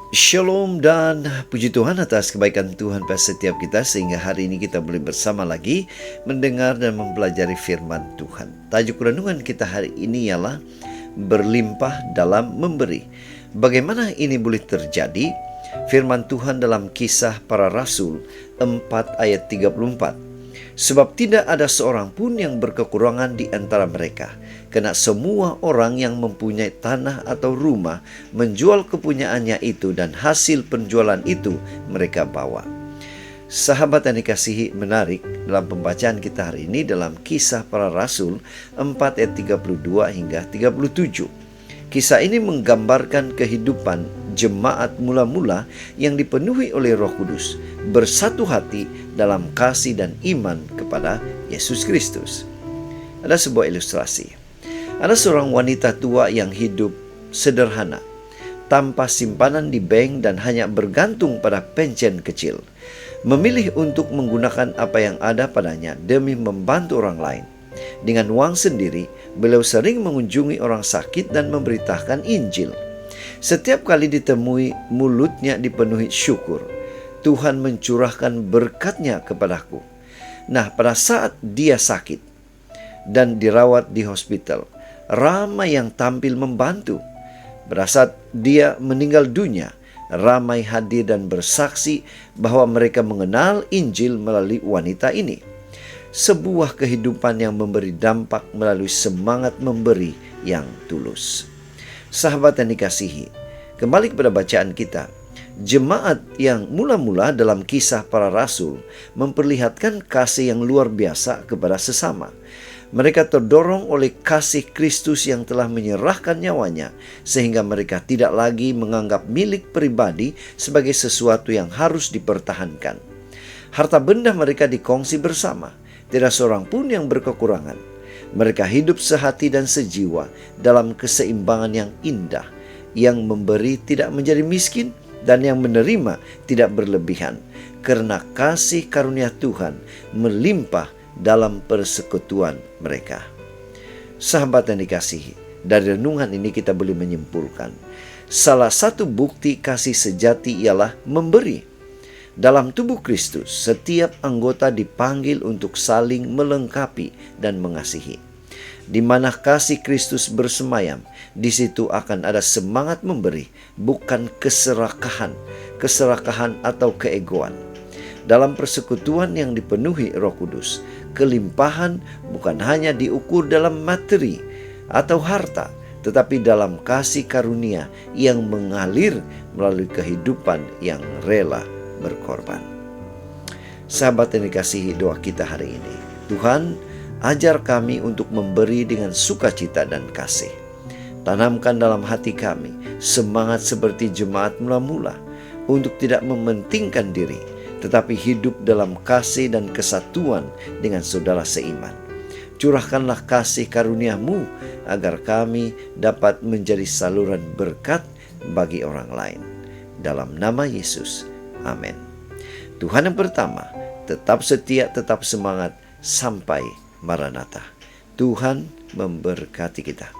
Shalom dan puji Tuhan atas kebaikan Tuhan pada setiap kita, sehingga hari ini kita boleh bersama lagi mendengar dan mempelajari firman Tuhan. Tajuk renungan kita hari ini ialah berlimpah dalam memberi. Bagaimana ini boleh terjadi? Firman Tuhan dalam Kisah Para Rasul 4 ayat 34. Sebab tidak ada seorang pun yang berkekurangan di antara mereka, karena semua orang yang mempunyai tanah atau rumah menjual kepunyaannya itu, dan hasil penjualan itu mereka bawa. Sahabat yang dikasihi, menarik dalam pembacaan kita hari ini dalam Kisah Para Rasul 4 ayat 32 hingga 37. Kisah ini menggambarkan kehidupan jemaat mula-mula yang dipenuhi oleh Roh Kudus, bersatu hati dalam kasih dan iman kepada Yesus Kristus. Ada sebuah ilustrasi. Ada seorang wanita tua yang hidup sederhana, tanpa simpanan di bank dan hanya bergantung pada pencen kecil. Memilih untuk menggunakan apa yang ada padanya demi membantu orang lain. Dengan uang sendiri, beliau sering mengunjungi orang sakit dan memberitakan Injil. Setiap kali ditemui, mulutnya dipenuhi syukur. Tuhan mencurahkan berkat-Nya kepadaku. Nah, pada saat dia sakit dan dirawat di hospital, ramai yang tampil membantu. Pada saat dia meninggal dunia, ramai hadir dan bersaksi bahwa mereka mengenal Injil melalui wanita ini. Sebuah kehidupan yang memberi dampak melalui semangat memberi yang tulus. Sahabat yang dikasihi, kembali kepada bacaan kita. Jemaat yang mula-mula dalam Kisah Para Rasul memperlihatkan kasih yang luar biasa kepada sesama. Mereka terdorong oleh kasih Kristus yang telah menyerahkan nyawanya, sehingga mereka tidak lagi menganggap milik pribadi sebagai sesuatu yang harus dipertahankan. Harta benda mereka dikongsi bersama. Tidak seorang pun yang berkekurangan. Mereka hidup sehati dan sejiwa dalam keseimbangan yang indah. Yang memberi tidak menjadi miskin, dan yang menerima tidak berlebihan. Karena kasih karunia Tuhan melimpah dalam persekutuan mereka. Sahabat yang dikasihi, dari renungan ini kita boleh menyimpulkan, salah satu bukti kasih sejati ialah memberi. Dalam tubuh Kristus, setiap anggota dipanggil untuk saling melengkapi dan mengasihi. Di mana kasih Kristus bersemayam, di situ akan ada semangat memberi, bukan keserakahan atau keegoan. Dalam persekutuan yang dipenuhi Roh Kudus, kelimpahan bukan hanya diukur dalam materi atau harta, tetapi dalam kasih karunia yang mengalir melalui kehidupan yang rela berkorban. Sahabat yang dikasihi, doa kita hari ini, Tuhan, ajar kami untuk memberi dengan sukacita dan kasih. Tanamkan dalam hati kami semangat seperti jemaat mula-mula untuk tidak mementingkan diri, tetapi hidup dalam kasih dan kesatuan dengan saudara seiman. Curahkanlah kasih karunia-Mu agar kami dapat menjadi saluran berkat bagi orang lain. Dalam nama Yesus, amin. Tuhan yang pertama, tetap setia, tetap semangat sampai Maranatha. Tuhan memberkati kita.